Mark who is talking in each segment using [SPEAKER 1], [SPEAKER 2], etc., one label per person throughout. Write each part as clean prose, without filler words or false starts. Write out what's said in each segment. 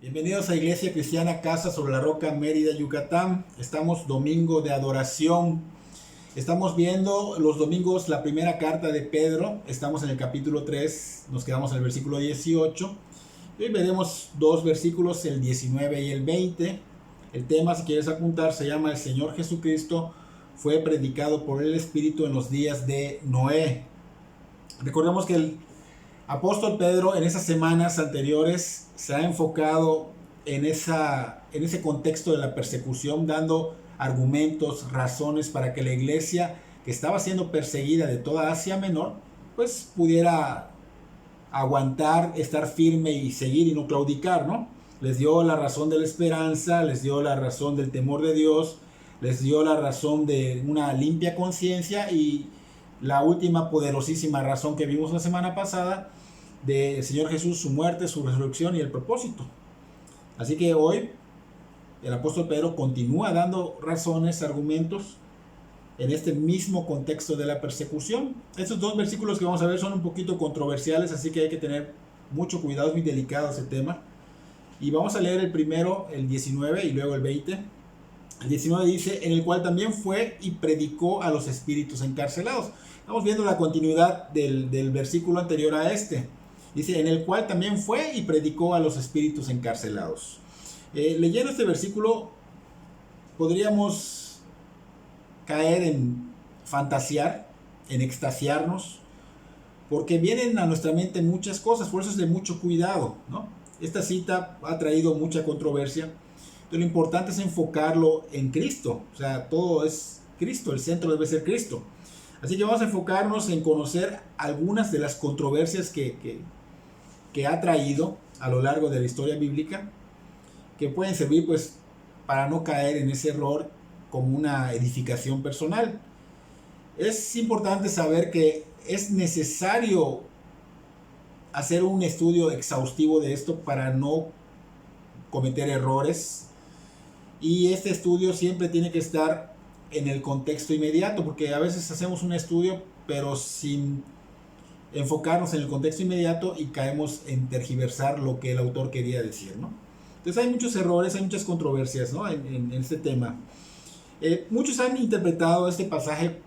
[SPEAKER 1] Bienvenidos a Iglesia Cristiana Casa sobre la Roca, Mérida, Yucatán. Estamos domingo de adoración. Estamos viendo los domingos la primera carta de Pedro. Estamos en el capítulo 3, nos quedamos en el versículo 18. Hoy veremos dos versículos, el 19 y el 20. El tema, si quieres apuntar, se llama El Señor Jesucristo fue predicado por el Espíritu en los días de Noé. Recordemos que el apóstol Pedro en esas semanas anteriores se ha enfocado en ese contexto de la persecución, dando argumentos, razones para que la iglesia que estaba siendo perseguida de toda Asia Menor, pues pudiera aguantar, estar firme y seguir y no claudicar, ¿no? Les dio la razón de la esperanza, les dio la razón del temor de Dios, les dio la razón de una limpia conciencia y la última poderosísima razón que vimos la semana pasada del Señor Jesús, su muerte, su resurrección y el propósito. Así que hoy el apóstol Pedro continúa dando razones, argumentos en este mismo contexto de la persecución. Estos dos versículos que vamos a ver son un poquito controversiales, así que hay que tener mucho cuidado, es muy delicado ese tema. Y vamos a leer el primero, el 19 y luego el 20. El 19 dice, en el cual también fue y predicó a los espíritus encarcelados. Estamos viendo la continuidad del versículo anterior a este. Dice, en el cual también fue y predicó a los espíritus encarcelados. Leyendo este versículo, podríamos caer en fantasear, en extasiarnos, porque vienen a nuestra mente muchas cosas, por eso es de mucho cuidado, ¿no? Esta cita ha traído mucha controversia, entonces lo importante es enfocarlo en Cristo, o sea, todo es Cristo, el centro debe ser Cristo. Así que vamos a enfocarnos en conocer algunas de las controversias que ha traído a lo largo de la historia bíblica, que pueden servir pues para no caer en ese error como una edificación personal. Es importante saber que es necesario hacer un estudio exhaustivo de esto para no cometer errores, y este estudio siempre tiene que estar en el contexto inmediato, porque a veces hacemos un estudio pero sin enfocarnos en el contexto inmediato y caemos en tergiversar lo que el autor quería decir, ¿no? Entonces hay muchos errores, hay muchas controversias, ¿no? en este tema. Muchos han interpretado este pasaje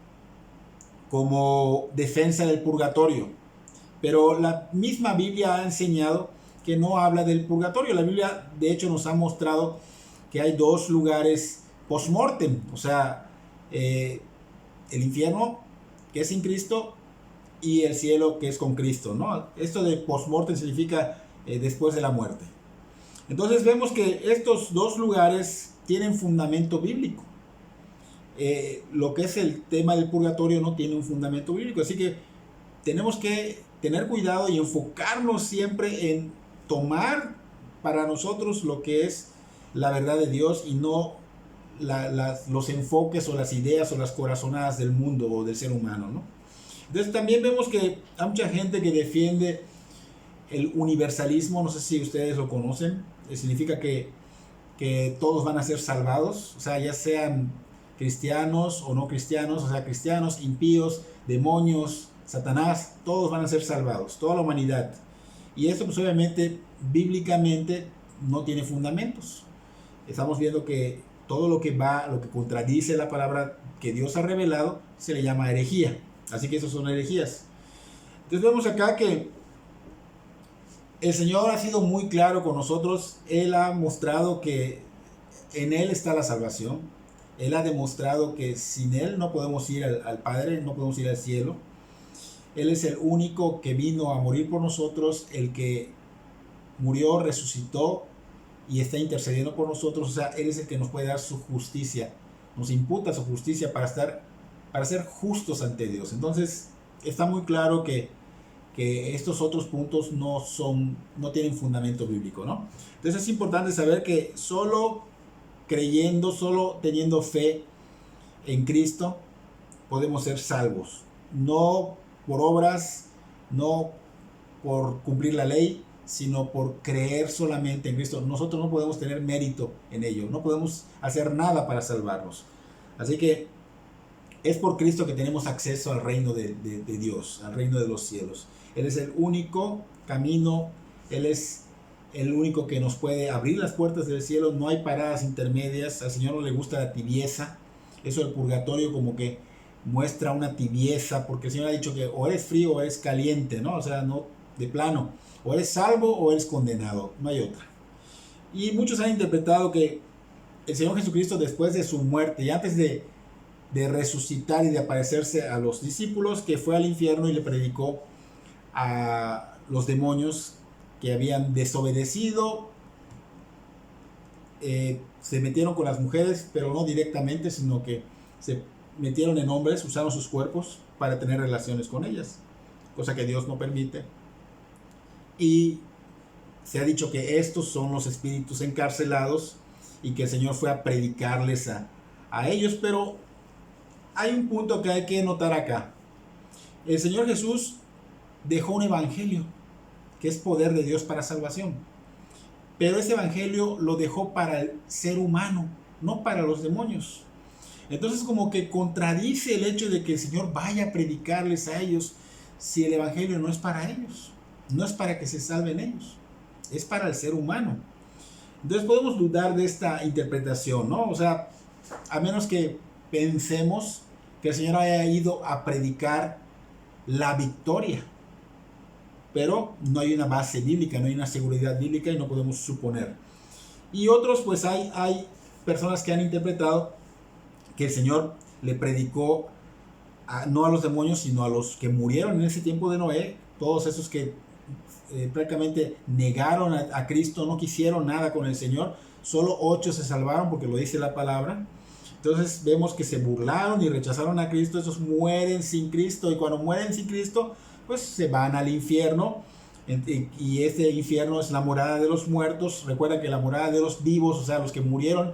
[SPEAKER 1] como defensa del purgatorio, pero la misma Biblia ha enseñado que no habla del purgatorio. La Biblia de hecho nos ha mostrado que hay dos lugares post-mortem, o sea, el infierno que es sin Cristo y el cielo que es con Cristo, ¿no? Esto de post-mortem significa después de la muerte. Entonces vemos que estos dos lugares tienen fundamento bíblico. Lo que es el tema del purgatorio no tiene un fundamento bíblico, así que tenemos que tener cuidado y enfocarnos siempre en tomar para nosotros lo que es la verdad de Dios y no los enfoques o las ideas o las corazonadas del mundo o del ser humano, ¿no? Entonces también vemos que hay mucha gente que defiende el universalismo, no sé si ustedes lo conocen, significa que todos van a ser salvados, o sea, ya sean cristianos o no cristianos, o sea, cristianos, impíos, demonios, Satanás, todos van a ser salvados, toda la humanidad. Y esto pues obviamente bíblicamente no tiene fundamentos. Estamos viendo que todo lo que contradice la palabra que Dios ha revelado se le llama herejía. Así que esos son herejías. Entonces vemos acá que el Señor ha sido muy claro con nosotros. Él ha mostrado que en Él está la salvación. Él ha demostrado que sin Él no podemos ir al Padre, no podemos ir al cielo. Él es el único que vino a morir por nosotros, el que murió, resucitó y está intercediendo por nosotros. O sea, Él es el que nos puede dar su justicia, nos imputa su justicia para ser justos ante Dios. Entonces está muy claro que estos otros puntos no tienen fundamento bíblico, ¿no? Entonces es importante saber que solo creyendo, solo teniendo fe en Cristo podemos ser salvos, no por obras, no por cumplir la ley, sino por creer solamente en Cristo. Nosotros no podemos tener mérito en ello, no podemos hacer nada para salvarnos. Así que es por Cristo que tenemos acceso al reino de Dios, al reino de los cielos. Él es el único camino, Él es el único que nos puede abrir las puertas del cielo. No hay paradas intermedias. Al Señor no le gusta la tibieza. Eso del purgatorio como que muestra una tibieza, porque el Señor ha dicho que o eres frío o eres caliente, ¿no? O sea, no de plano. O eres salvo o eres condenado. No hay otra. Y muchos han interpretado que el Señor Jesucristo, después de su muerte y antes de resucitar y de aparecerse a los discípulos, que fue al infierno y le predicó a los demonios que habían desobedecido, se metieron con las mujeres, pero no directamente, sino que se metieron en hombres, usaron sus cuerpos para tener relaciones con ellas, cosa que Dios no permite. Y se ha dicho que estos son los espíritus encarcelados y que el Señor fue a predicarles a ellos, pero hay un punto que hay que notar acá. El Señor Jesús dejó un evangelio que es poder de Dios para salvación, pero ese evangelio lo dejó para el ser humano, no para los demonios. Entonces como que contradice el hecho de que el Señor vaya a predicarles a ellos si el evangelio no es para ellos, no es para que se salven ellos, es para el ser humano. Entonces podemos dudar de esta interpretación, ¿no? O sea, a menos que pensemos que el Señor haya ido a predicar la victoria, pero no hay una base bíblica, no hay una seguridad bíblica y no podemos suponer. Y otros, pues hay personas que han interpretado que el Señor le predicó no a los demonios, sino a los que murieron en ese tiempo de Noé, todos esos que prácticamente negaron a Cristo, no quisieron nada con el Señor. Solo 8 se salvaron porque lo dice la palabra. Entonces vemos que se burlaron y rechazaron a Cristo. Esos mueren sin Cristo, y cuando mueren sin Cristo, pues se van al infierno, y ese infierno es la morada de los muertos. Recuerda que la morada de los vivos, o sea, los que murieron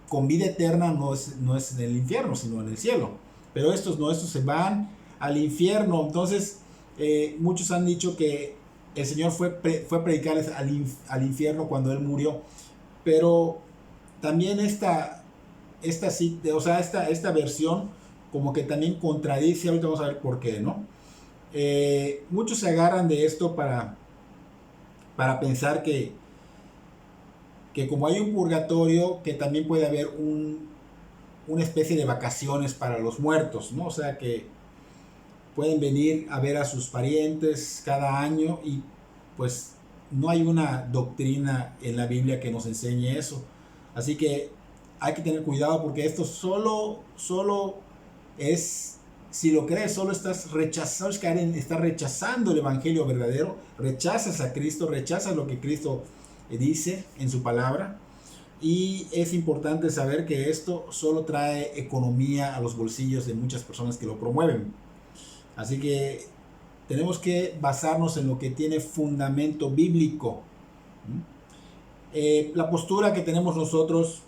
[SPEAKER 1] con vida eterna, no es en el infierno, sino en el cielo. Pero estos no, estos se van al infierno. Entonces muchos han dicho que el Señor fue a predicarles al infierno cuando Él murió. Pero también esta versión como que también contradice. Ahorita vamos a ver por qué, ¿no? Muchos se agarran de esto para pensar que como hay un purgatorio, que también puede haber una especie de vacaciones para los muertos, ¿no? O sea, que pueden venir a ver a sus parientes cada año, y pues no hay una doctrina en la Biblia que nos enseñe eso. Así que hay que tener cuidado, porque esto solo es, si lo crees, solo estás rechazando el evangelio verdadero, rechazas a Cristo, rechazas lo que Cristo dice en su palabra. Y es importante saber que esto solo trae economía a los bolsillos de muchas personas que lo promueven. Así que tenemos que basarnos en lo que tiene fundamento bíblico. La postura que tenemos nosotros,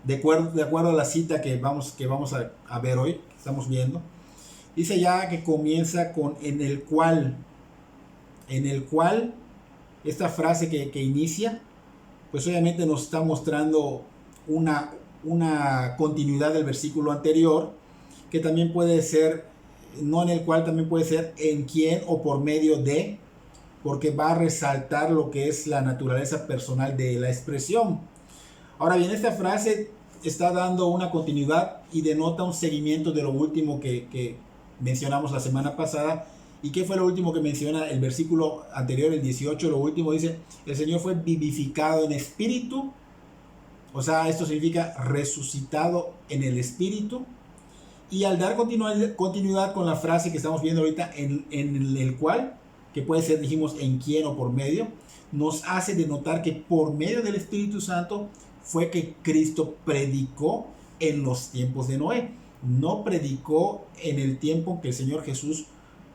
[SPEAKER 1] de acuerdo a la cita que vamos a ver hoy, que estamos viendo, dice ya que comienza con en el cual, esta frase que inicia, pues obviamente nos está mostrando una continuidad del versículo anterior, que también puede ser, no en el cual, también puede ser en quien o por medio de, porque va a resaltar lo que es la naturaleza personal de la expresión. Ahora bien, esta frase está dando una continuidad y denota un seguimiento de lo último que mencionamos la semana pasada. ¿Y qué fue lo último que menciona el versículo anterior, el 18? Lo último dice: el Señor fue vivificado en espíritu. O sea, esto significa resucitado en el espíritu. Y al dar continuidad con la frase que estamos viendo ahorita, en el cual, que puede ser, dijimos, en quién o por medio, nos hace denotar que por medio del Espíritu Santo fue que Cristo predicó en los tiempos de Noé. No predicó en el tiempo que el Señor Jesús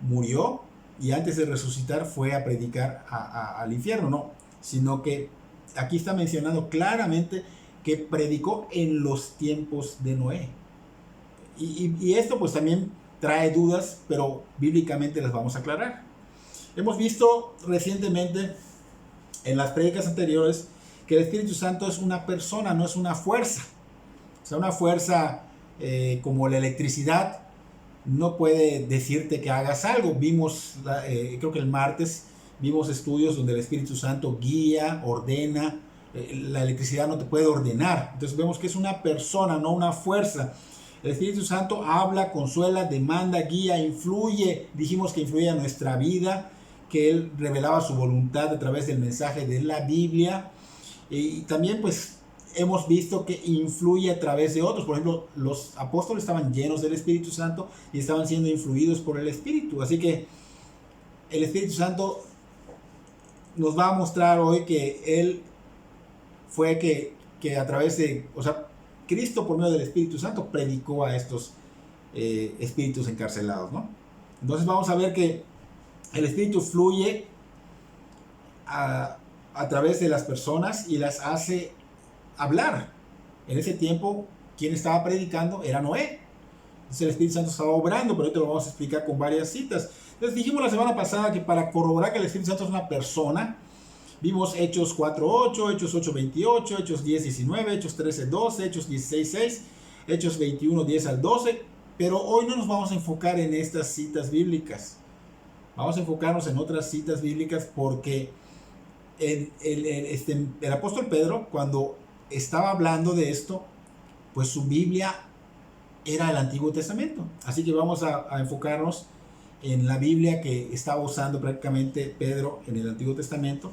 [SPEAKER 1] murió y antes de resucitar fue a predicar al infierno, no, sino que aquí está mencionando claramente que predicó en los tiempos de Noé. Y esto pues también trae dudas, pero bíblicamente las vamos a aclarar. Hemos visto recientemente en las prédicas anteriores que el Espíritu Santo es una persona, no es una fuerza. O sea, una fuerza como la electricidad no puede decirte que hagas algo. Vimos, creo que el martes, Vimos estudios donde el Espíritu Santo guía, ordena. La electricidad no te puede ordenar. Entonces vemos que es una persona, no una fuerza. El Espíritu Santo habla, consuela, demanda, guía, influye. Dijimos que influye a nuestra vida, que Él revelaba su voluntad a través del mensaje de la Biblia. Y también pues hemos visto que influye a través de otros. Por ejemplo, los apóstoles estaban llenos del Espíritu Santo y estaban siendo influidos por el Espíritu. Así que el Espíritu Santo nos va a mostrar hoy que Él fue que a través de, o sea, Cristo por medio del Espíritu Santo predicó a estos espíritus encarcelados, ¿no? Entonces vamos a ver que el Espíritu fluye a través de las personas y las hace hablar. En ese tiempo, quien estaba predicando era Noé. Entonces el Espíritu Santo estaba obrando, pero ahorita lo vamos a explicar con varias citas. Entonces dijimos la semana pasada que para corroborar que el Espíritu Santo es una persona, vimos Hechos 4.8, Hechos 8.28, Hechos 10.19, Hechos 13.12, Hechos 16.6, Hechos 21.10 al 12, pero hoy no nos vamos a enfocar en estas citas bíblicas. Vamos a enfocarnos en otras citas bíblicas porque el apóstol Pedro, cuando estaba hablando de esto, pues su Biblia era el Antiguo Testamento. Así que vamos a enfocarnos en la Biblia que estaba usando prácticamente Pedro en el Antiguo Testamento,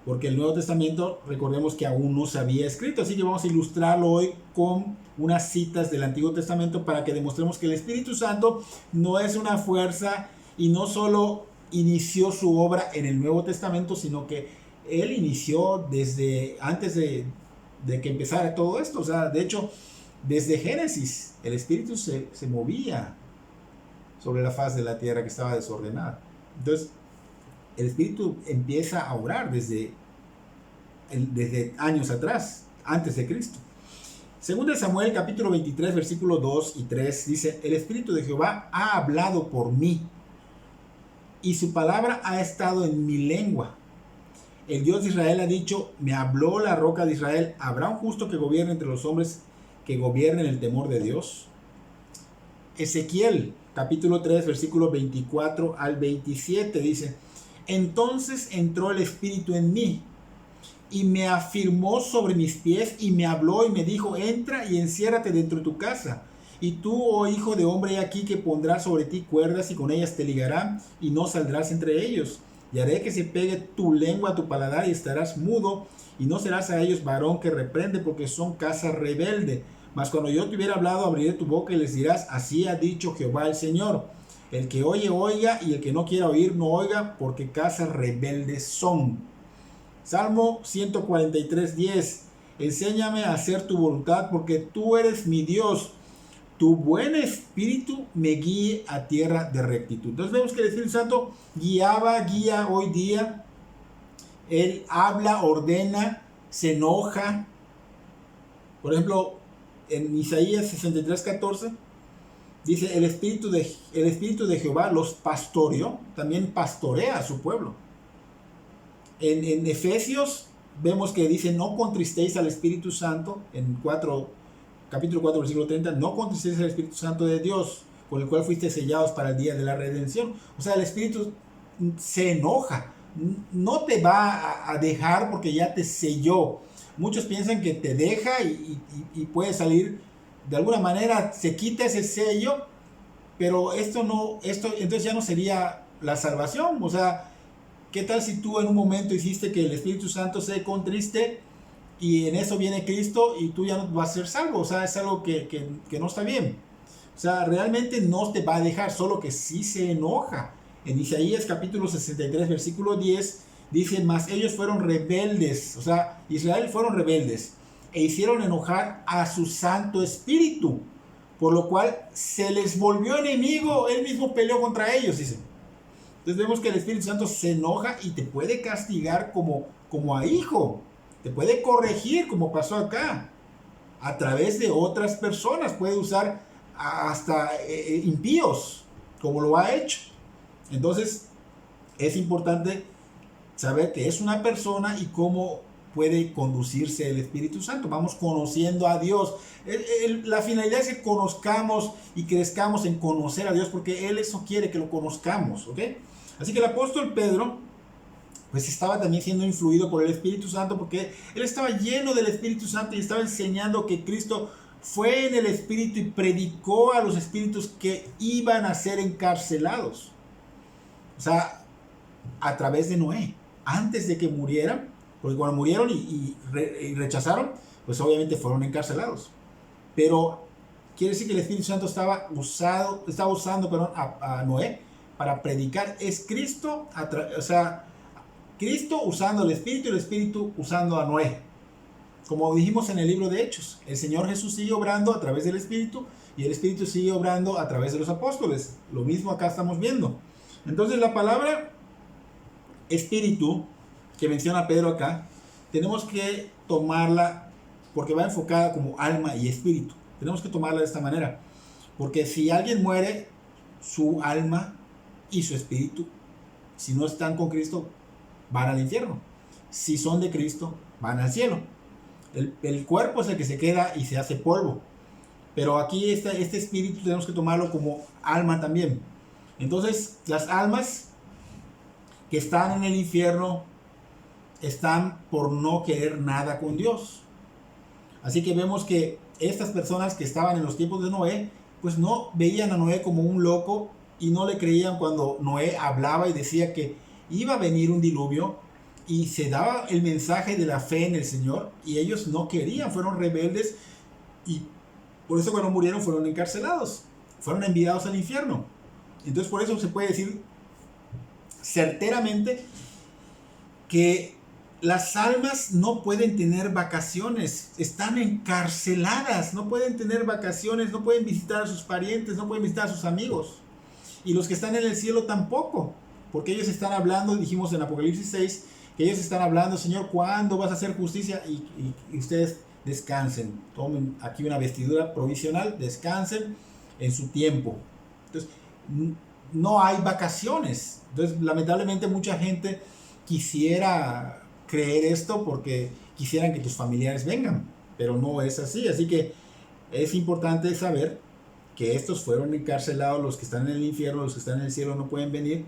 [SPEAKER 1] porque el Nuevo Testamento, recordemos que aún no se había escrito, así que vamos a ilustrarlo hoy con unas citas del Antiguo Testamento para que demostremos que el Espíritu Santo no es una fuerza y no solo inició su obra en el Nuevo Testamento, sino que Él inició desde antes de que empezara todo esto. O sea, de hecho, desde Génesis, el Espíritu se movía sobre la faz de la tierra que estaba desordenada. Entonces, el Espíritu empieza a obrar desde años atrás, antes de Cristo. Según de Samuel, capítulo 23, versículos 2 y 3, dice: el Espíritu de Jehová ha hablado por mí, y su palabra ha estado en mi lengua. El Dios de Israel ha dicho: me habló la roca de Israel. ¿Habrá un justo que gobierne entre los hombres, que gobierne en el temor de Dios? Ezequiel, capítulo 3, versículos 24 al 27, dice: entonces entró el Espíritu en mí, y me afirmó sobre mis pies, y me habló y me dijo: entra y enciérrate dentro de tu casa. Y tú, oh hijo de hombre, he aquí que pondrás sobre ti cuerdas, y con ellas te ligarán, y no saldrás entre ellos. Y haré que se pegue tu lengua a tu paladar, y estarás mudo, y no serás a ellos varón que reprende, porque son casa rebelde. Mas cuando yo te hubiera hablado, abriré tu boca y les dirás: así ha dicho Jehová el Señor. El que oye, oiga, y el que no quiera oír, no oiga, porque casa rebeldes son. Salmo 143:10. Enséñame a hacer tu voluntad, porque tú eres mi Dios. Tu buen espíritu me guíe a tierra de rectitud. Entonces vemos que el Espíritu Santo guía hoy día. Él habla, ordena, se enoja. Por ejemplo, en Isaías 63:14 dice: el Espíritu de Jehová los pastoreó, también pastorea a su pueblo. En Efesios vemos que dice: no contristéis al Espíritu Santo, en capítulo 4, versículo 30, no contristéis al Espíritu Santo de Dios, con el cual fuiste sellados para el día de la redención. O sea, el Espíritu se enoja, no te va a dejar porque ya te selló. Muchos piensan que te deja y puede salir de alguna manera, se quita ese sello, pero esto entonces ya no sería la salvación. O sea, ¿qué tal si tú en un momento hiciste que el Espíritu Santo se contriste y en eso viene Cristo y tú ya no vas a ser salvo? O sea, es algo que no está bien. O sea, realmente no te va a dejar, solo que sí se enoja. En Isaías capítulo 63, versículo 10, dice: mas ellos fueron rebeldes, o sea, Israel fueron rebeldes, e hicieron enojar a su Santo Espíritu, por lo cual se les volvió enemigo, él mismo peleó contra ellos, dice. Entonces vemos que el Espíritu Santo se enoja y te puede castigar como a hijo, te puede corregir como pasó acá, a través de otras personas, puede usar hasta impíos, como lo ha hecho. Entonces es importante saber que es una persona y cómo puede conducirse el Espíritu Santo. Vamos conociendo a Dios. La finalidad es que conozcamos y crezcamos en conocer a Dios, porque Él eso quiere, que lo conozcamos, ¿ok? Así que el apóstol Pedro pues estaba también siendo influido por el Espíritu Santo, porque él estaba lleno del Espíritu Santo y estaba enseñando que Cristo fue en el Espíritu y predicó a los espíritus que iban a ser encarcelados. O sea, a través de Noé, antes de que murieran, porque cuando murieron y rechazaron, pues obviamente fueron encarcelados. Pero quiere decir que el Espíritu Santo estaba usando a Noé para predicar. Es Cristo, o sea, Cristo usando el Espíritu y el Espíritu usando a Noé. Como dijimos en el libro de Hechos, el Señor Jesús sigue obrando a través del Espíritu y el Espíritu sigue obrando a través de los apóstoles. Lo mismo acá estamos viendo. Entonces la palabra espíritu que menciona Pedro acá, tenemos que tomarla porque va enfocada como alma y espíritu. Tenemos que tomarla de esta manera. Porque si alguien muere, su alma y su espíritu, si no están con Cristo, van al infierno. Si son de Cristo, van al cielo. El cuerpo es el que se queda y se hace polvo. Pero aquí este espíritu tenemos que tomarlo como alma también. Entonces, las almas que están en el infierno están por no querer nada con Dios. Así que vemos que estas personas que estaban en los tiempos de Noé, pues no veían a Noé como un loco y no le creían cuando Noé hablaba y decía que iba a venir un diluvio y se daba el mensaje de la fe en el Señor, y ellos no querían, fueron rebeldes, y por eso cuando murieron fueron encarcelados, fueron enviados al infierno. Entonces por eso se puede decir certeramente que las almas no pueden tener vacaciones, están encarceladas, no pueden tener vacaciones, no pueden visitar a sus parientes, no pueden visitar a sus amigos. Y los que están en el cielo tampoco, porque ellos están hablando, dijimos en Apocalipsis 6, que ellos están hablando, Señor, ¿cuándo vas a hacer justicia? Y ustedes descansen, tomen aquí una vestidura provisional, descansen en su tiempo. Entonces, no hay vacaciones. Entonces, lamentablemente mucha gente quisiera creer esto porque quisieran que tus familiares vengan, pero no es así. Así que es importante saber que estos fueron encarcelados, los que están en el infierno, los que están en el cielo no pueden venir.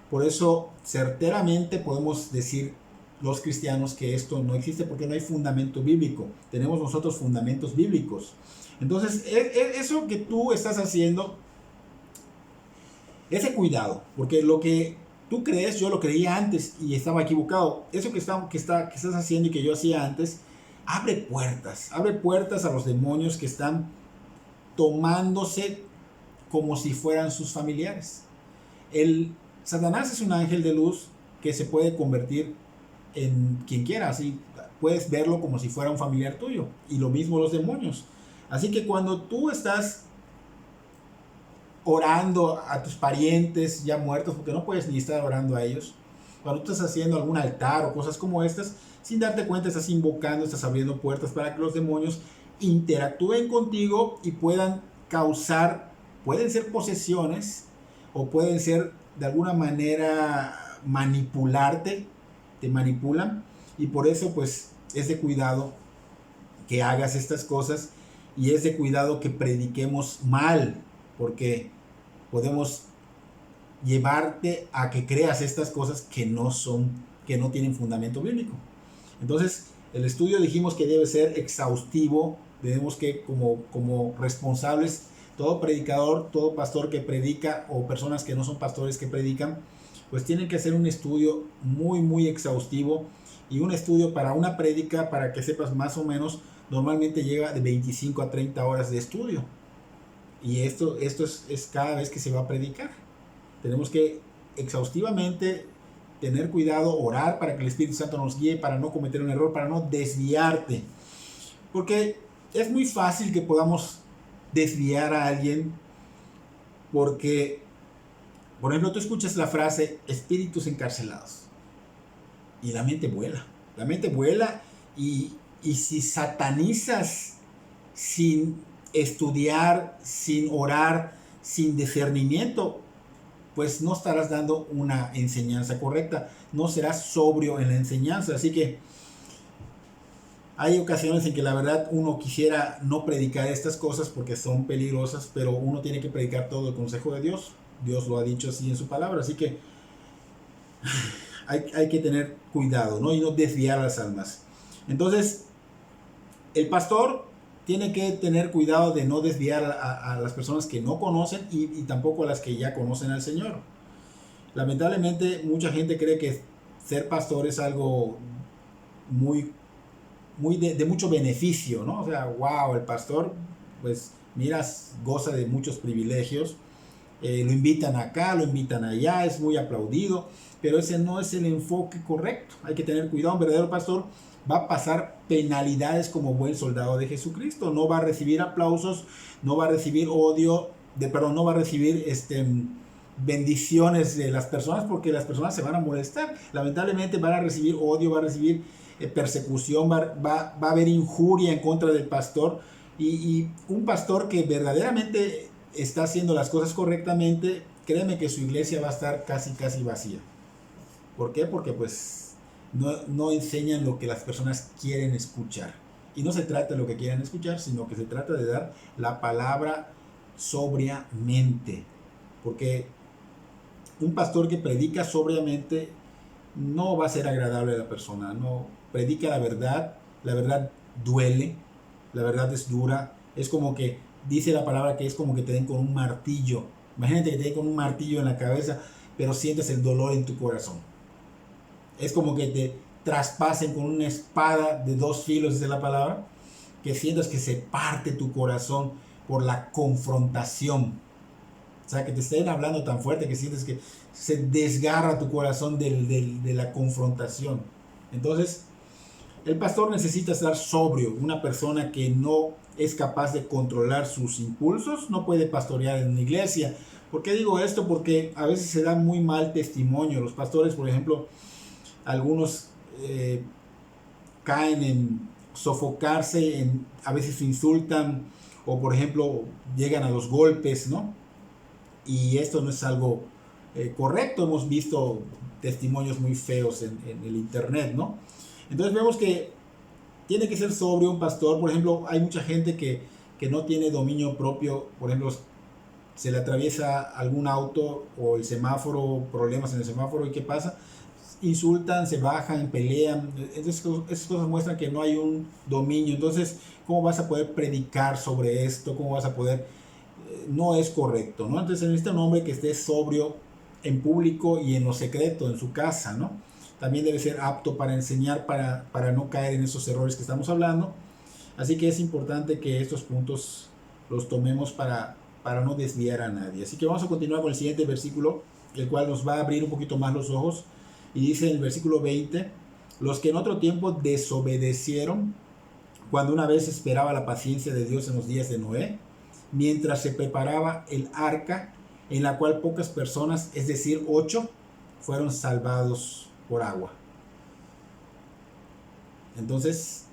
[SPEAKER 1] Por eso certeramente podemos decir los cristianos que esto no existe, porque no hay fundamento bíblico. Tenemos nosotros fundamentos bíblicos. Entonces, eso que tú estás haciendo, ese cuidado, porque lo que tú crees, yo lo creía antes y estaba equivocado. Eso que estás haciendo y que yo hacía antes, abre puertas a los demonios que están tomándose como si fueran sus familiares. Satanás es un ángel de luz que se puede convertir en quien quiera, así puedes verlo como si fuera un familiar tuyo, y lo mismo los demonios. Así que cuando tú estás orando a tus parientes ya muertos, porque no puedes ni estar orando a ellos, cuando tú estás haciendo algún altar o cosas como estas, sin darte cuenta estás invocando, estás abriendo puertas para que los demonios interactúen contigo y puedan causar, pueden ser posesiones o pueden ser de alguna manera manipularte, te manipulan, y por eso pues es de cuidado que hagas estas cosas, y es de cuidado que prediquemos mal, porque podemos llevarte a que creas estas cosas que no tienen fundamento bíblico. Entonces, el estudio dijimos que debe ser exhaustivo. Tenemos que, como responsables, todo predicador, todo pastor que predica, o personas que no son pastores que predican, pues tienen que hacer un estudio muy, muy exhaustivo, y un estudio para una prédica, para que sepas más o menos, normalmente llega de 25 a 30 horas de estudio. Y esto es cada vez que se va a predicar. Tenemos que exhaustivamente tener cuidado, orar para que el Espíritu Santo nos guíe, para no cometer un error, para no desviarte. Porque es muy fácil que podamos desviar a alguien, porque, por ejemplo, tú escuchas la frase espíritus encarcelados y la mente vuela, y si satanizas sin estudiar, sin orar, sin discernimiento, pues no estarás dando una enseñanza correcta, no serás sobrio en la enseñanza. Así que hay ocasiones en que la verdad uno quisiera no predicar estas cosas porque son peligrosas, pero uno tiene que predicar todo el consejo de Dios. Dios lo ha dicho así en su palabra. Así que hay que tener cuidado, ¿no? Y no desviar las almas. Entonces, el pastor tiene que tener cuidado de no desviar a las personas que no conocen y tampoco a las que ya conocen al Señor. Lamentablemente, mucha gente cree que ser pastor es algo muy, muy de mucho beneficio, ¿no? O sea, wow, el pastor, pues, miras, goza de muchos privilegios. Lo invitan acá, lo invitan allá, es muy aplaudido, pero ese no es el enfoque correcto. Hay que tener cuidado. Un verdadero pastor va a pasar penalidades como buen soldado de Jesucristo. No va a recibir aplausos, no va a recibir odio, no va a recibir bendiciones de las personas, porque las personas se van a molestar. Lamentablemente van a recibir odio, va a recibir persecución, va a haber injuria en contra del pastor. Y un pastor que verdaderamente está haciendo las cosas correctamente, créeme que su iglesia va a estar casi vacía. ¿Por qué? Porque pues no enseñan lo que las personas quieren escuchar. Y no se trata de lo que quieren escuchar, sino que se trata de dar la palabra sobriamente. Porque un pastor que predica sobriamente no va a ser agradable a la persona. No predica la verdad duele, la verdad es dura. Es como que dice la palabra que es como que te den con un martillo. Imagínate que te den con un martillo en la cabeza, pero sientes el dolor en tu corazón. Es como que te traspasen con una espada de 2 filos, dice la palabra, que sientas que se parte tu corazón por la confrontación. O sea, que te estén hablando tan fuerte que sientes que se desgarra tu corazón de la confrontación. Entonces, el pastor necesita estar sobrio. Una persona que no es capaz de controlar sus impulsos no puede pastorear en una iglesia. ¿Por qué digo esto? Porque a veces se da muy mal testimonio. Los pastores, por ejemplo, algunos caen en sofocarse, a veces insultan o, por ejemplo, llegan a los golpes, ¿no? Y esto no es algo correcto. Hemos visto testimonios muy feos en el internet, ¿no? Entonces vemos que tiene que ser sobrio un pastor. Por ejemplo, hay mucha gente que no tiene dominio propio. Por ejemplo, se le atraviesa algún auto o el semáforo, problemas en el semáforo, ¿y qué pasa? Insultan, se bajan, pelean. Entonces, esas cosas muestran que no hay un dominio. Entonces, ¿cómo vas a poder predicar sobre esto? ¿Cómo vas a poder? No es correcto, ¿no? Entonces, se necesita un hombre que esté sobrio en público y en lo secreto, en su casa, ¿no? También debe ser apto para enseñar, para no caer en esos errores que estamos hablando. Así que es importante que estos puntos los tomemos para no desviar a nadie. Así que vamos a continuar con el siguiente versículo, el cual nos va a abrir un poquito más los ojos. Y dice en el versículo 20, los que en otro tiempo desobedecieron, cuando una vez esperaba la paciencia de Dios en los días de Noé, mientras se preparaba el arca, en la cual pocas personas, es decir, 8, fueron salvados por agua. Entonces,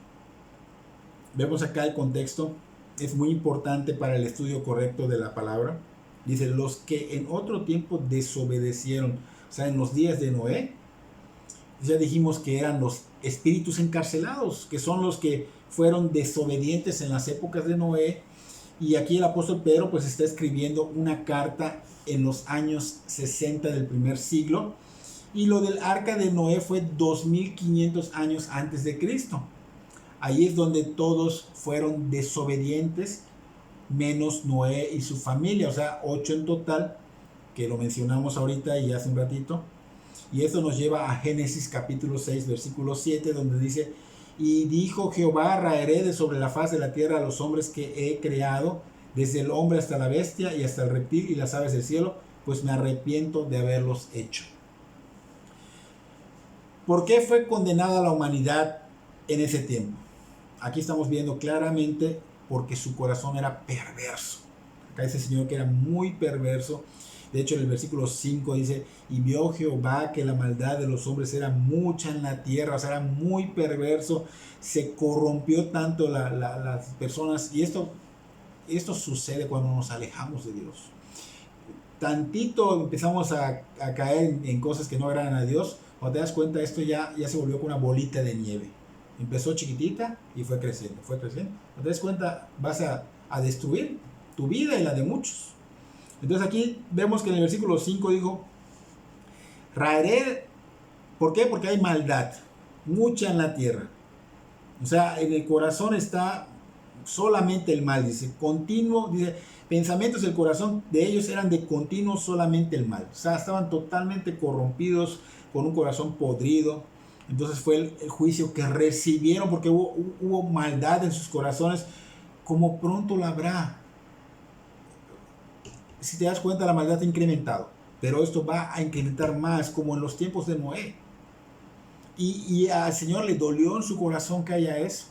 [SPEAKER 1] vemos acá el contexto. Es muy importante para el estudio correcto de la palabra. Dice, los que en otro tiempo desobedecieron, o sea, en los días de Noé, ya dijimos que eran los espíritus encarcelados, que son los que fueron desobedientes en las épocas de Noé. Y aquí el apóstol Pedro pues está escribiendo una carta en los años 60 del primer siglo. Y lo del arca de Noé fue 2500 años antes de Cristo. Ahí es donde todos fueron desobedientes, menos Noé y su familia, o sea, 8 en total, que lo mencionamos ahorita y hace un ratito. Y esto nos lleva a Génesis capítulo 6, versículo 7, donde dice, y dijo Jehová, raeré de sobre la faz de la tierra a los hombres que he creado, desde el hombre hasta la bestia y hasta el reptil y las aves del cielo, pues me arrepiento de haberlos hecho. ¿Por qué fue condenada la humanidad en ese tiempo? Aquí estamos viendo claramente porque su corazón era perverso. Acá dice el Señor que era muy perverso. De hecho, en el versículo 5 dice, y vio Jehová que la maldad de los hombres era mucha en la tierra, o sea, era muy perverso, se corrompió tanto las personas, y esto sucede cuando nos alejamos de Dios. Tantito empezamos a caer en cosas que no agradan a Dios, cuando te das cuenta, esto ya se volvió como una bolita de nieve. Empezó chiquitita y fue creciendo. Cuando te das cuenta, vas a destruir tu vida y la de muchos. Entonces aquí vemos que en el versículo 5 dijo, raeré ¿Por qué? Porque hay maldad, mucha en la tierra. O sea, en el corazón está solamente el mal, dice, continuo, dice, pensamientos del corazón de ellos eran de continuo solamente el mal. O sea, estaban totalmente corrompidos, con un corazón podrido. Entonces fue el juicio que recibieron porque hubo maldad en sus corazones, como pronto la habrá. Si te das cuenta, la maldad ha incrementado, pero esto va a incrementar más, como en los tiempos de Noé. Y al Señor le dolió en su corazón que haya eso.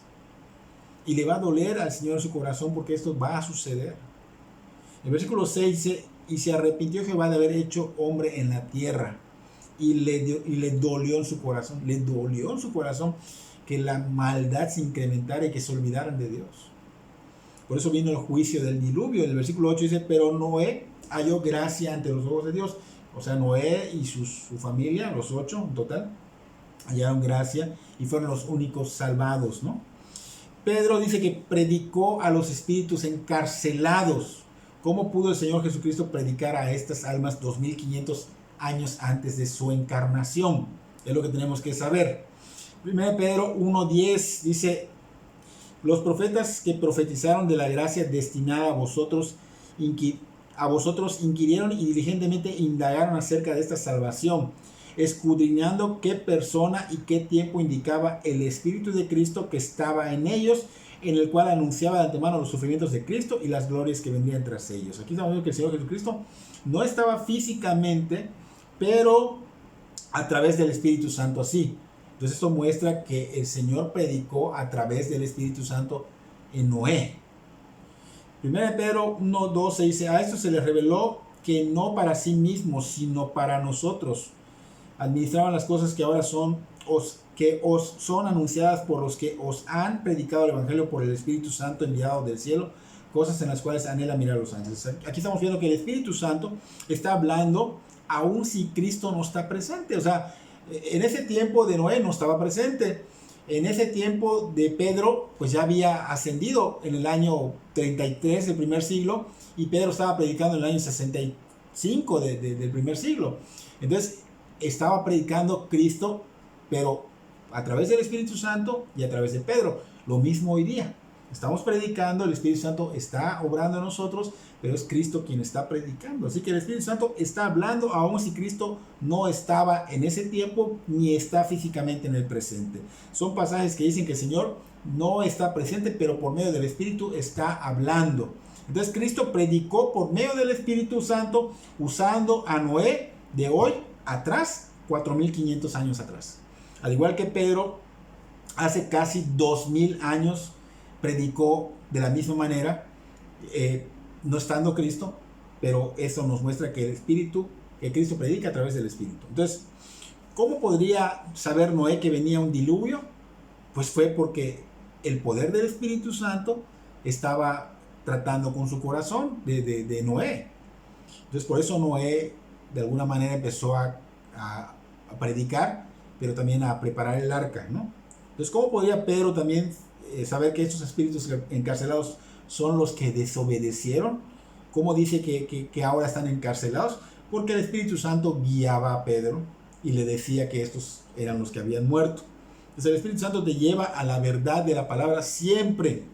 [SPEAKER 1] Y le va a doler al Señor en su corazón porque esto va a suceder. El versículo 6 dice, y se arrepintió Jehová de haber hecho hombre en la tierra. Y le dolió en su corazón. Le dolió en su corazón que la maldad se incrementara y que se olvidaran de Dios. Por eso vino el juicio del diluvio. El versículo 8 dice, pero Noé halló gracia ante los ojos de Dios. O sea, Noé y su familia, los 8 en total, hallaron gracia y fueron los únicos salvados, ¿no? Pedro dice que predicó a los espíritus encarcelados. ¿Cómo pudo el Señor Jesucristo predicar a estas almas 2500 años antes de su encarnación? Es lo que tenemos que saber. 1 Pedro 1:10 dice, los profetas que profetizaron de la gracia destinada a vosotros inquirieron y diligentemente indagaron acerca de esta salvación, escudriñando qué persona y qué tiempo indicaba el Espíritu de Cristo que estaba en ellos, en el cual anunciaba de antemano los sufrimientos de Cristo y las glorias que vendrían tras ellos. Aquí estamos viendo que el Señor Jesucristo no estaba físicamente, pero a través del Espíritu Santo así. Entonces esto muestra que el Señor predicó a través del Espíritu Santo en Noé. 1 Pedro 1:12 dice, a esto se les reveló que no para sí mismos, sino para nosotros administraban las cosas que ahora que os son anunciadas por los que os han predicado el Evangelio por el Espíritu Santo enviado del cielo, cosas en las cuales anhela mirar los ángeles. Aquí estamos viendo que el Espíritu Santo está hablando aun si Cristo no está presente. O sea, en ese tiempo de Noé no estaba presente. En ese tiempo de Pedro, pues ya había ascendido en el año 33 del primer siglo, y Pedro estaba predicando en el año 65 del primer siglo. Entonces, estaba predicando Cristo, pero a través del Espíritu Santo y a través de Pedro. Lo mismo hoy día. Estamos predicando, el Espíritu Santo está obrando en nosotros, pero es Cristo quien está predicando. Así que el Espíritu Santo está hablando aun si Cristo no estaba en ese tiempo ni está físicamente en el presente. Son pasajes que dicen que el Señor no está presente, pero por medio del Espíritu está hablando. Entonces Cristo predicó por medio del Espíritu Santo usando a Noé de hoy atrás, 4500 años atrás. Al igual que Pedro, hace casi 2000 años predicó de la misma manera, no estando Cristo, pero eso nos muestra que que Cristo predica a través del Espíritu. Entonces, ¿cómo podría saber Noé que venía un diluvio? Pues fue porque el poder del Espíritu Santo estaba tratando con su corazón de Noé. Entonces, por eso Noé de alguna manera empezó a predicar, pero también a preparar el arca, ¿no? Entonces, ¿cómo podría Pedro también saber que estos espíritus encarcelados son los que desobedecieron? ¿Cómo dice que ahora están encarcelados? Porque el Espíritu Santo guiaba a Pedro y le decía que estos eran los que habían muerto. Entonces el Espíritu Santo te lleva a la verdad de la palabra siempre.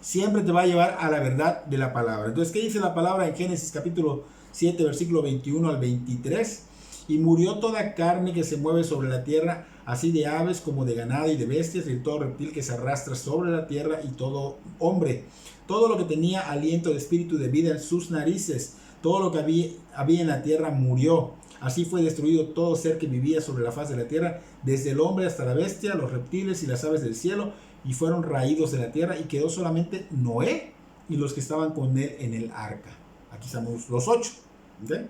[SPEAKER 1] Siempre te va a llevar a la verdad de la palabra. Entonces, ¿qué dice la palabra en Génesis capítulo 7, versículo 21 al 23? Y murió toda carne que se mueve sobre la tierra, así de aves como de ganado y de bestias, y todo reptil que se arrastra sobre la tierra, y todo hombre. Todo lo que tenía aliento de espíritu de vida en sus narices, todo lo que había en la tierra murió. Así fue destruido todo ser que vivía sobre la faz de la tierra, desde el hombre hasta la bestia, los reptiles y las aves del cielo, y fueron raídos de la tierra, y quedó solamente Noé y los que estaban con él en el arca. Aquí estamos los 8. ¿Okay?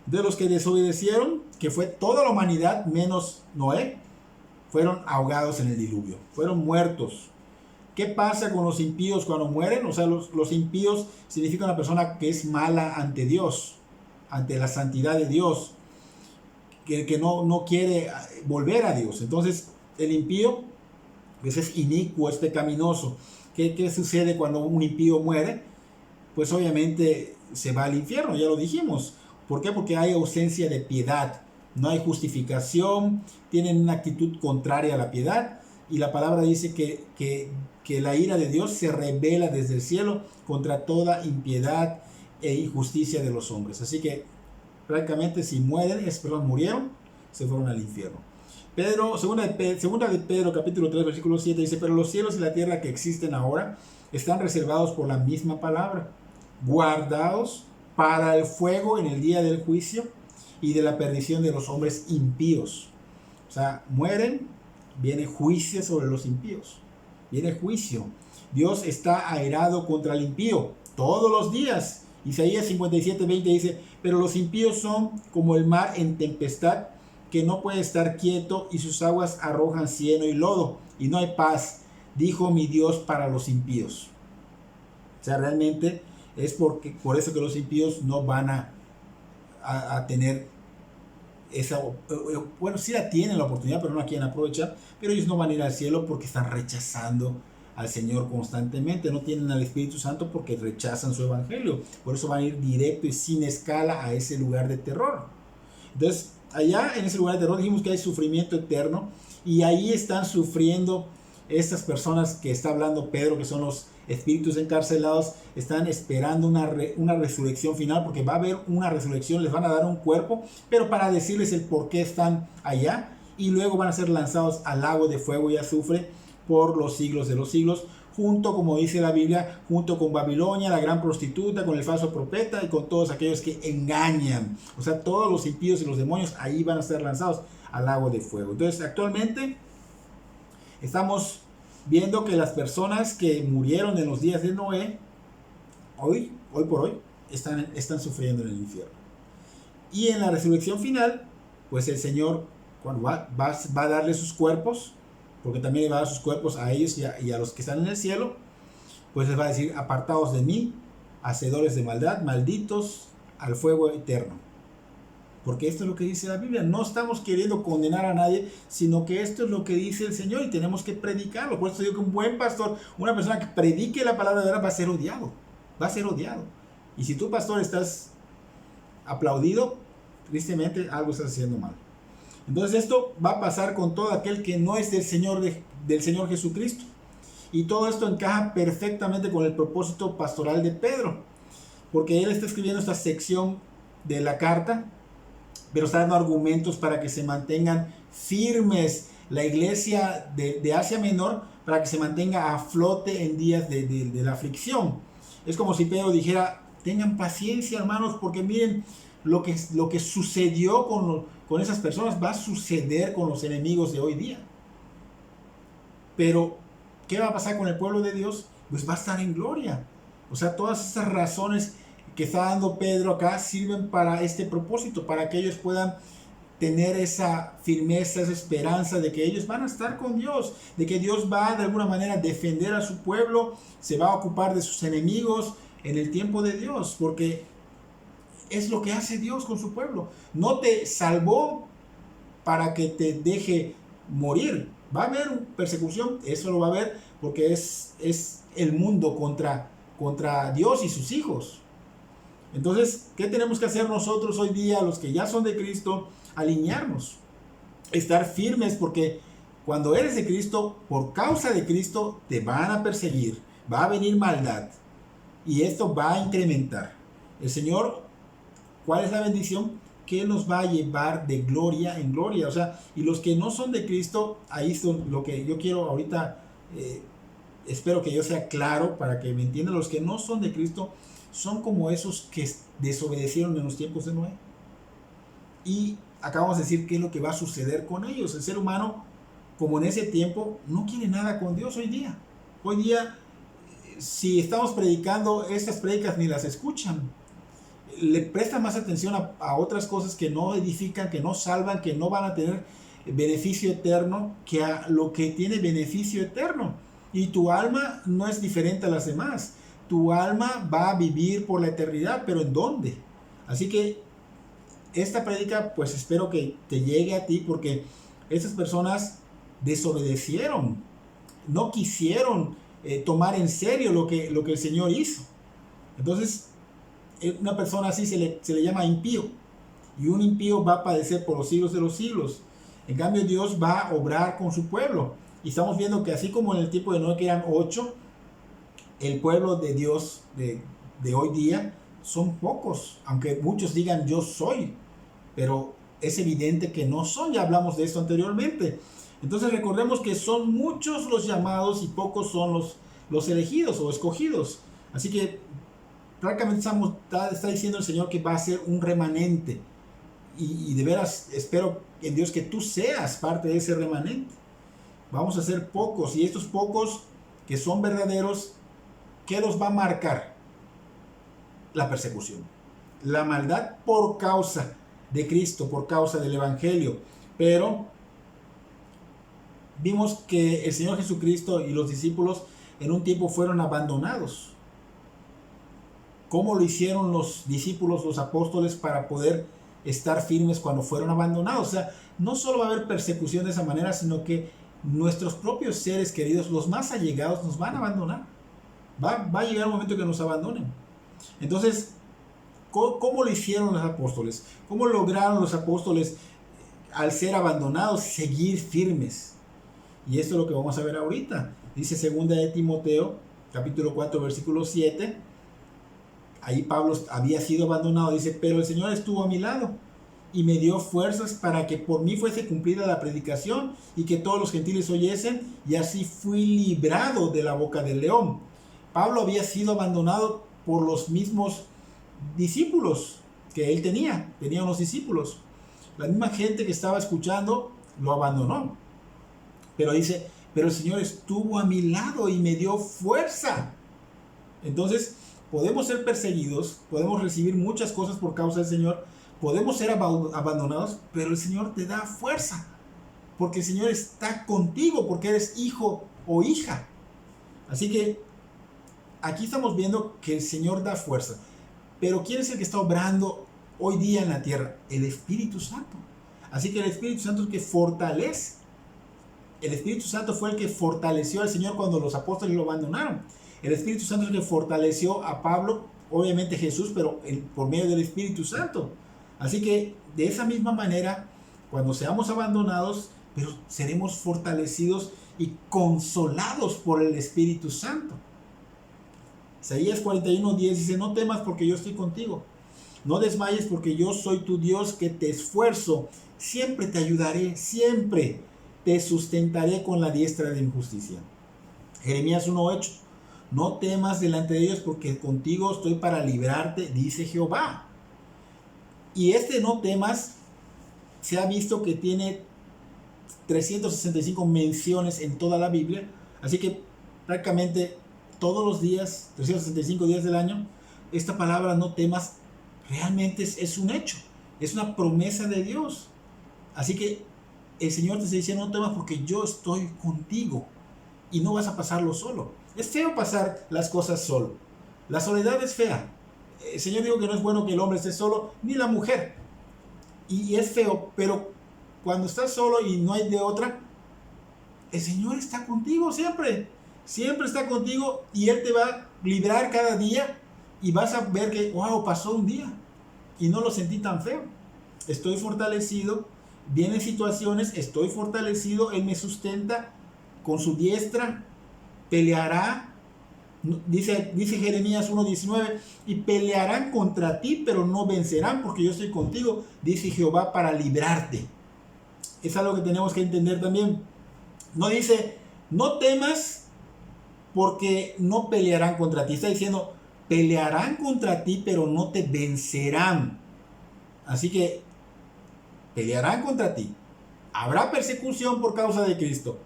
[SPEAKER 1] De los que desobedecieron, que fue toda la humanidad menos Noé, fueron ahogados en el diluvio, fueron muertos. ¿Qué pasa con los impíos cuando mueren? O sea, los impíos significa una persona que es mala ante Dios, ante la santidad de Dios, que no quiere volver a Dios. Entonces, el impío pues es inicuo, es pecaminoso. ¿Qué sucede cuando un impío muere? Pues obviamente se va al infierno, ya lo dijimos. ¿Por qué? Porque hay ausencia de piedad. no hay justificación, tienen una actitud contraria a la piedad, y la palabra dice que la ira de Dios se revela desde el cielo contra toda impiedad e injusticia de los hombres. Así que prácticamente si mueren, esas personas murieron, se fueron al infierno. Segunda de Pedro capítulo 3 versículo 7 dice: pero los cielos y la tierra que existen ahora están reservados por la misma palabra, guardados para el fuego en el día del juicio y de la perdición de los hombres impíos. O sea, mueren, viene juicio sobre los impíos, viene juicio. Dios está airado contra el impío todos los días. Isaías 57:20 dice: pero los impíos son como el mar en tempestad, que no puede estar quieto, y sus aguas arrojan cieno y lodo, y no hay paz, dijo mi Dios, para los impíos. O sea, realmente es por eso que los impíos no van a tener esa, bueno, sí la tienen la oportunidad, pero no la quieren aprovechar, pero ellos no van a ir al cielo porque están rechazando al Señor constantemente, no tienen al Espíritu Santo porque rechazan su evangelio, por eso van a ir directo y sin escala a ese lugar de terror. Entonces, allá en ese lugar de terror dijimos que hay sufrimiento eterno, y ahí están sufriendo estas personas que está hablando Pedro, que son los espíritus encarcelados. Están esperando una resurrección final, porque va a haber una resurrección, les van a dar un cuerpo, pero para decirles el por qué están allá, y luego van a ser lanzados al lago de fuego y azufre por los siglos de los siglos, junto, como dice la Biblia, junto con Babilonia, la gran prostituta, con el falso profeta y con todos aquellos que engañan. O sea, todos los impíos y los demonios ahí van a ser lanzados al lago de fuego. Entonces, actualmente estamos viendo que las personas que murieron en los días de Noé, hoy por hoy, están sufriendo en el infierno. Y en la resurrección final, pues el Señor, cuando va a darle sus cuerpos, porque también le va a dar sus cuerpos a ellos y a los que están en el cielo, pues les va a decir: apartaos de mí, hacedores de maldad, malditos al fuego eterno. Porque esto es lo que dice la Biblia. No estamos queriendo condenar a nadie, sino que esto es lo que dice el Señor y tenemos que predicarlo. Por eso digo que un buen pastor, una persona que predique la palabra de verdad, va a ser odiado. Va a ser odiado. Y si tú, pastor, estás aplaudido, tristemente algo estás haciendo mal. Entonces esto va a pasar con todo aquel que no es del Señor Jesucristo. Y todo esto encaja perfectamente con el propósito pastoral de Pedro, porque él está escribiendo esta sección de la carta, pero está dando argumentos para que se mantengan firmes la iglesia de Asia Menor, para que se mantenga a flote en días de la aflicción. Es como si Pedro dijera: tengan paciencia, hermanos, porque miren, lo que sucedió con esas personas va a suceder con los enemigos de hoy día. Pero, ¿qué va a pasar con el pueblo de Dios? Pues va a estar en gloria. O sea, todas esas razones que está dando Pedro acá sirven para este propósito, para que ellos puedan tener esa firmeza, esa esperanza de que ellos van a estar con Dios, de que Dios va de alguna manera a defender a su pueblo, se va a ocupar de sus enemigos en el tiempo de Dios, porque es lo que hace Dios con su pueblo. No te salvó para que te deje morir. Va a haber persecución, eso lo va a haber, porque es el mundo contra Dios y sus hijos. Entonces, ¿qué tenemos que hacer nosotros hoy día, los que ya son de Cristo? Alinearnos, estar firmes, porque cuando eres de Cristo, por causa de Cristo, te van a perseguir, va a venir maldad, y esto va a incrementar. El Señor, ¿cuál es la bendición? Que Él nos va a llevar de gloria en gloria. O sea, y los que no son de Cristo, ahí son lo que yo quiero ahorita, espero que yo sea claro para que me entiendan. Los que no son de Cristo son como esos que desobedecieron en los tiempos de Noé. Y acabamos de decir qué es lo que va a suceder con ellos. El ser humano, como en ese tiempo, no quiere nada con Dios hoy día. Hoy día, si estamos predicando, estas prédicas ni las escuchan. Le prestan más atención a otras cosas que no edifican, que no salvan, que no van a tener beneficio eterno, que a lo que tiene beneficio eterno. Y tu alma no es diferente a las demás. Tu alma va a vivir por la eternidad, pero ¿en dónde? Así que esta prédica, pues espero que te llegue a ti, porque esas personas desobedecieron, no quisieron tomar en serio lo que el Señor hizo. Entonces, una persona así se le llama impío. y un impío va a padecer por los siglos de los siglos. En cambio, Dios va a obrar con su pueblo. Y estamos viendo que así como en el tiempo de Noé, que eran 8, el pueblo de Dios de hoy día son pocos, aunque muchos digan yo soy, pero es evidente que no son, ya hablamos de esto anteriormente. Entonces recordemos que son muchos los llamados y pocos son los elegidos o escogidos. Así que prácticamente está diciendo el Señor que va a ser un remanente. Y de veras espero en Dios que tú seas parte de ese remanente. Vamos a ser pocos, y estos pocos que son verdaderos, ¿qué los va a marcar? La persecución, la maldad por causa de Cristo, por causa del Evangelio. Pero vimos que el Señor Jesucristo y los discípulos en un tiempo fueron abandonados. ¿Cómo lo hicieron los discípulos, los apóstoles, para poder estar firmes cuando fueron abandonados? O sea, no solo va a haber persecución de esa manera, sino que nuestros propios seres queridos, los más allegados, nos van a abandonar. Va a llegar un momento que nos abandonen. Entonces, ¿cómo lo hicieron los apóstoles? ¿Cómo lograron los apóstoles, al ser abandonados, seguir firmes? Y esto es lo que vamos a ver ahorita. Dice 2 de Timoteo, capítulo 4, versículo 7. Ahí Pablo había sido abandonado. Dice, pero el Señor estuvo a mi lado y me dio fuerzas para que por mí fuese cumplida la predicación y que todos los gentiles oyesen, y así fui librado de la boca del león. Pablo había sido abandonado por los mismos discípulos que él tenía unos discípulos. La misma gente que estaba escuchando lo abandonó. Pero dice, pero el Señor estuvo a mi lado y me dio fuerza. Entonces, podemos ser perseguidos, podemos recibir muchas cosas por causa del Señor, podemos ser abandonados, pero el Señor te da fuerza, porque el Señor está contigo, porque eres hijo o hija. Así que aquí estamos viendo que el Señor da fuerza. Pero ¿quién es el que está obrando hoy día en la tierra? El Espíritu Santo. Así que el Espíritu Santo es el que fortalece. El Espíritu Santo fue el que fortaleció al Señor cuando los apóstoles lo abandonaron. El Espíritu Santo es el que fortaleció a Pablo, obviamente Jesús, pero por medio del Espíritu Santo. Así que de esa misma manera, cuando seamos abandonados, pero seremos fortalecidos y consolados por el Espíritu Santo. Isaías 41:10 dice, no temas porque yo estoy contigo. No desmayes porque yo soy tu Dios que te esfuerzo. Siempre te ayudaré, siempre te sustentaré con la diestra de mi justicia. Jeremías 1:8. No temas delante de ellos porque contigo estoy para librarte, dice Jehová. Y este no temas se ha visto que tiene 365 menciones en toda la Biblia. Así que prácticamente todos los días, 365 días del año, esta palabra no temas realmente es un hecho, es una promesa de Dios. Así que el Señor te está diciendo, no temas porque yo estoy contigo y no vas a pasarlo solo. Es feo pasar las cosas solo. La soledad es fea. El Señor dijo que no es bueno que el hombre esté solo, ni la mujer. Y es feo, pero cuando estás solo y no hay de otra, el Señor está contigo siempre. Siempre está contigo y Él te va a librar cada día y vas a ver que, wow, pasó un día y no lo sentí tan feo. Estoy fortalecido, vienen situaciones, estoy fortalecido, Él me sustenta con su diestra, peleará, dice Jeremías 1:19, y pelearán contra ti, pero no vencerán porque yo estoy contigo, dice Jehová, para librarte. Es algo que tenemos que entender también. No dice, no temas porque no pelearán contra ti. Está diciendo, pelearán contra ti, pero no te vencerán. Así que, pelearán contra ti. Habrá persecución por causa de Cristo,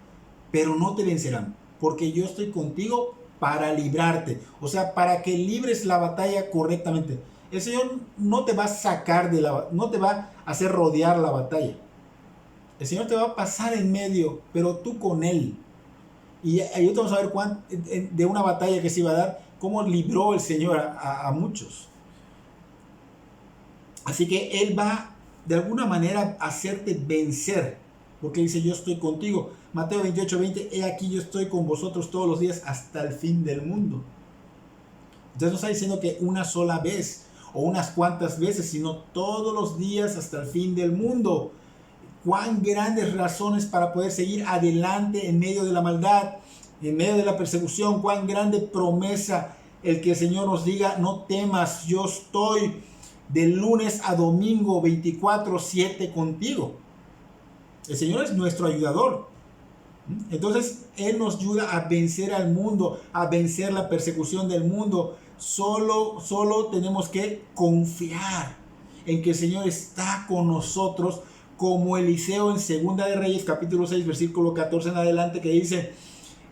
[SPEAKER 1] pero no te vencerán, porque yo estoy contigo para librarte. O sea, para que libres la batalla correctamente. El Señor no te va a sacar no te va a hacer rodear la batalla. El Señor te va a pasar en medio, pero tú con Él. Y ahí vamos a ver de una batalla que se iba a dar, cómo libró el Señor a muchos. Así que Él va de alguna manera a hacerte vencer, porque dice, yo estoy contigo. Mateo 28:20, he aquí yo estoy con vosotros todos los días hasta el fin del mundo. Entonces no está diciendo que una sola vez o unas cuantas veces, sino todos los días hasta el fin del mundo. Cuán grandes razones para poder seguir adelante en medio de la maldad, en medio de la persecución. Cuán grande promesa el que el Señor nos diga: no temas, yo estoy de lunes a domingo 24/7 contigo. El Señor es nuestro ayudador. Entonces Él nos ayuda a vencer al mundo, a vencer la persecución del mundo. Solo tenemos que confiar en que el Señor está con nosotros, como Eliseo en Segunda de Reyes capítulo 6 versículo 14 en adelante, que dice: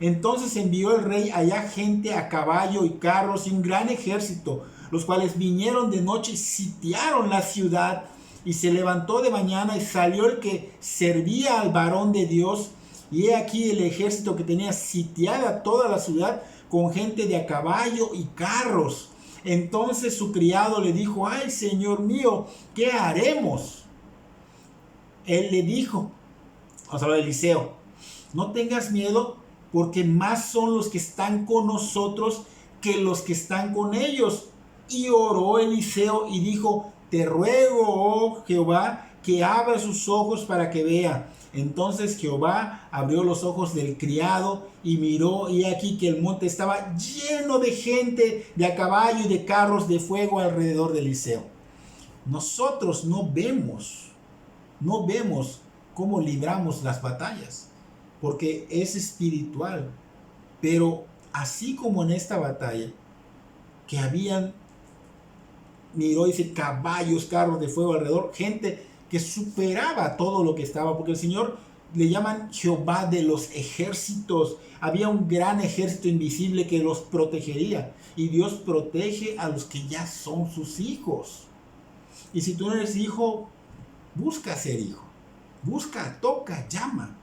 [SPEAKER 1] entonces envió el rey allá gente a caballo y carros y un gran ejército, los cuales vinieron de noche y sitiaron la ciudad. Y se levantó de mañana y salió el que servía al varón de Dios, y he aquí el ejército que tenía sitiada toda la ciudad con gente de a caballo y carros. Entonces su criado le dijo: ay, señor mío, ¿qué haremos? Él le dijo, o sea, Eliseo: no tengas miedo, porque más son los que están con nosotros que los que están con ellos. Y oró Eliseo y dijo: te ruego, oh Jehová, que abra sus ojos para que vea. Entonces Jehová abrió los ojos del criado y miró, y aquí que el monte estaba lleno de gente de a caballo y de carros de fuego alrededor de Eliseo. Nosotros no vemos cómo libramos las batallas, porque es espiritual. Pero así como en esta batalla, que habían, miró, dice, caballos, carros de fuego alrededor, gente que superaba todo lo que estaba, porque el Señor le llaman Jehová de los ejércitos. Había un gran ejército invisible que los protegería, y Dios protege a los que ya son sus hijos. Y si tú no eres hijo, busca ser hijo, busca, toca, llama.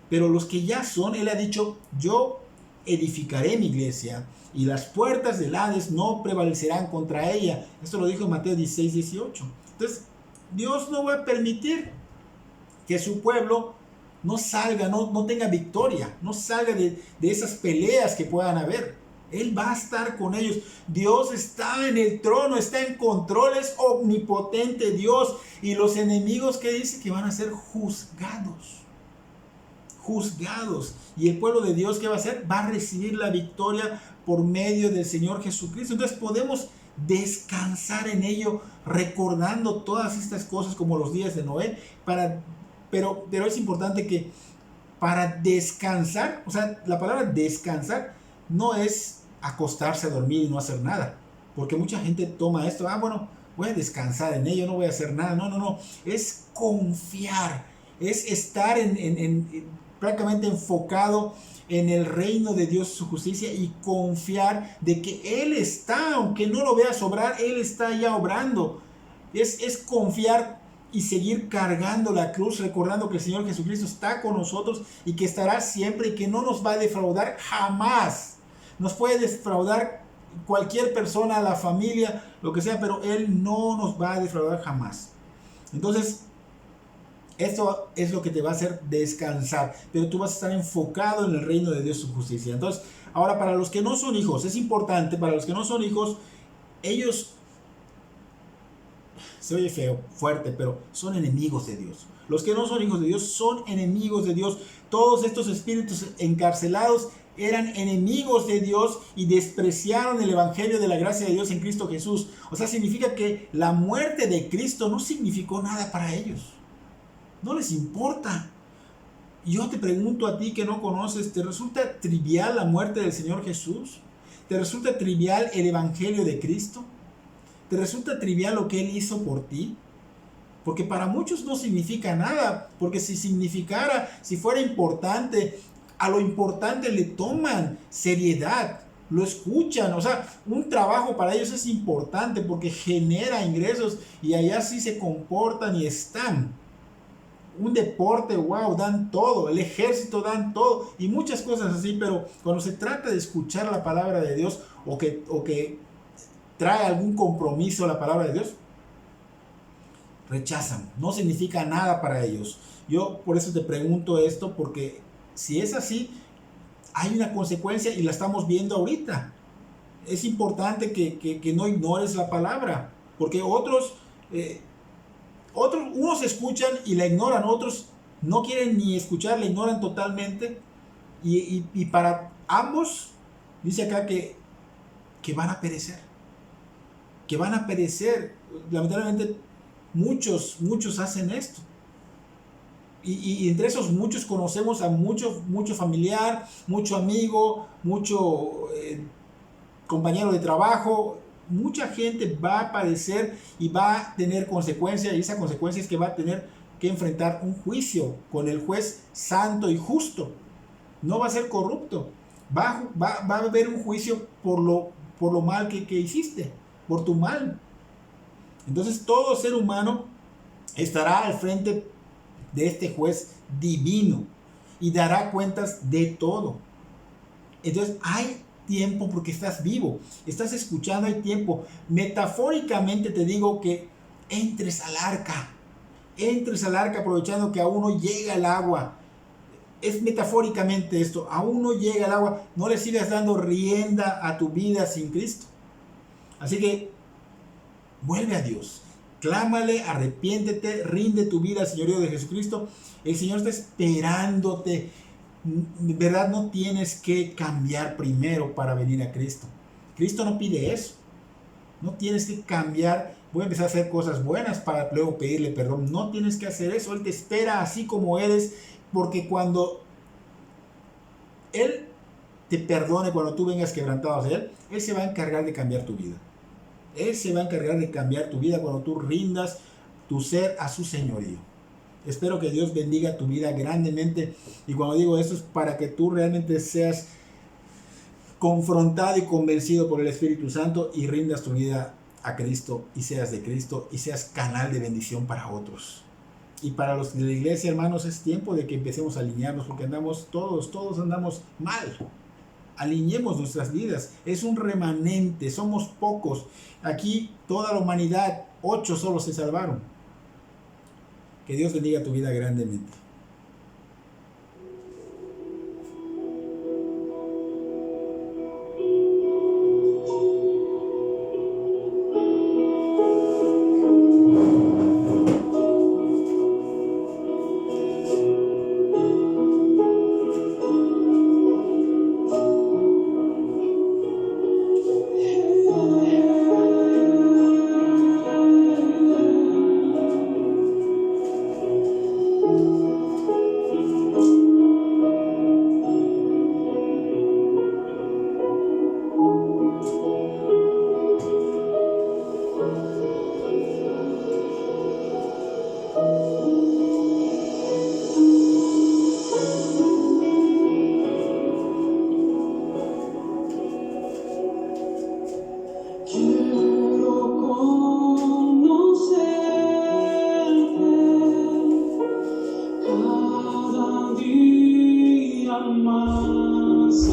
[SPEAKER 1] Pero los que ya son, Él ha dicho: yo edificaré mi iglesia y las puertas del Hades no prevalecerán contra ella. Esto lo dijo en Mateo 16:18. Entonces, Dios no va a permitir que su pueblo no salga, no tenga victoria, no salga de esas peleas que puedan haber. Él va a estar con ellos. Dios está en el trono, está en control, es omnipotente Dios. Y los enemigos, que dice, que van a ser juzgados. Y el pueblo de Dios, ¿qué va a hacer? Va a recibir la victoria por medio del Señor Jesucristo. Entonces podemos descansar en ello, recordando todas estas cosas como los días de Noé. Pero es importante que para descansar, o sea, la palabra descansar no es acostarse a dormir y no hacer nada, porque mucha gente toma esto: bueno, voy a descansar en ello, no voy a hacer nada. No, es confiar, es estar prácticamente enfocado en el reino de Dios y su justicia, y confiar de que Él está, aunque no lo veas obrar, Él está ya obrando. Es confiar y seguir cargando la cruz, recordando que el Señor Jesucristo está con nosotros y que estará siempre, y que no nos va a defraudar jamás. Nos puede defraudar cualquier persona, la familia, lo que sea, pero Él no nos va a defraudar jamás. Entonces, esto es lo que te va a hacer descansar, pero tú vas a estar enfocado en el reino de Dios y su justicia. Entonces, ahora, para los que no son hijos, es importante, para los que no son hijos, ellos, se oye feo, fuerte, pero son enemigos de Dios. Los que no son hijos de Dios son enemigos de Dios. Todos estos espíritus encarcelados eran enemigos de Dios y despreciaron el evangelio de la gracia de Dios en Cristo Jesús. O sea, significa que la muerte de Cristo no significó nada para ellos. No les importa. Yo te pregunto a ti que no conoces, ¿te resulta trivial la muerte del Señor Jesús? ¿Te resulta trivial el evangelio de Cristo? ¿Te resulta trivial lo que Él hizo por ti? Porque para muchos no significa nada, porque si significara, si fuera importante, a lo importante le toman seriedad, lo escuchan. O sea, un trabajo para ellos es importante porque genera ingresos, y allá sí se comportan y están. Un deporte, wow, dan todo, el ejército dan todo, y muchas cosas así. Pero cuando se trata de escuchar la palabra de Dios, o que trae algún compromiso a la palabra de Dios, rechazan, no significa nada para ellos. Yo por eso te pregunto esto, porque si es así, hay una consecuencia y la estamos viendo ahorita. Es importante que no ignores la palabra. Porque unos escuchan y la ignoran, otros no quieren ni escuchar, la ignoran totalmente. Y para ambos, dice acá que van a perecer. Que van a perecer. Lamentablemente, muchos hacen esto. Y entre esos muchos conocemos a mucho familiar, mucho amigo, mucho compañero de trabajo. Mucha gente va a padecer y va a tener consecuencias, y esa consecuencia es que va a tener que enfrentar un juicio con el juez santo y justo. No va a ser corrupto. Va a haber un juicio por lo mal que hiciste, por tu mal. Entonces todo ser humano estará al frente de este juez divino y dará cuentas de todo. Entonces hay tiempo porque estás vivo, estás escuchando, hay tiempo. Metafóricamente te digo que entres al arca aprovechando que aún no llega el agua. Es metafóricamente esto, aún no llega el agua, no le sigas dando rienda a tu vida sin Cristo. Así que vuelve a Dios, clámale, arrepiéntete, rinde tu vida al señorío de Jesucristo. El Señor está esperándote. ¿Verdad? No tienes que cambiar primero para venir a Cristo. Cristo no pide eso. No tienes que cambiar, voy a empezar a hacer cosas buenas para luego pedirle perdón. No tienes que hacer eso. Él te espera así como eres, porque cuando Él te perdone, cuando tú vengas quebrantado hacia Él, Él se va a encargar de cambiar tu vida. Él se va a encargar de cambiar tu vida cuando tú rindas tu ser a su señorío. Espero que Dios bendiga tu vida grandemente. Y cuando digo esto es para que tú realmente seas confrontado y convencido por el Espíritu Santo y rindas tu vida a Cristo y seas de Cristo y seas canal de bendición para otros. Y para los de la iglesia, hermanos, es tiempo de que empecemos a alinearnos porque todos andamos mal. Alineemos nuestras vidas. Es un remanente, somos pocos. Aquí toda la humanidad, 8 solo se salvaron. Que Dios bendiga tu vida grandemente.
[SPEAKER 2] Cada día más.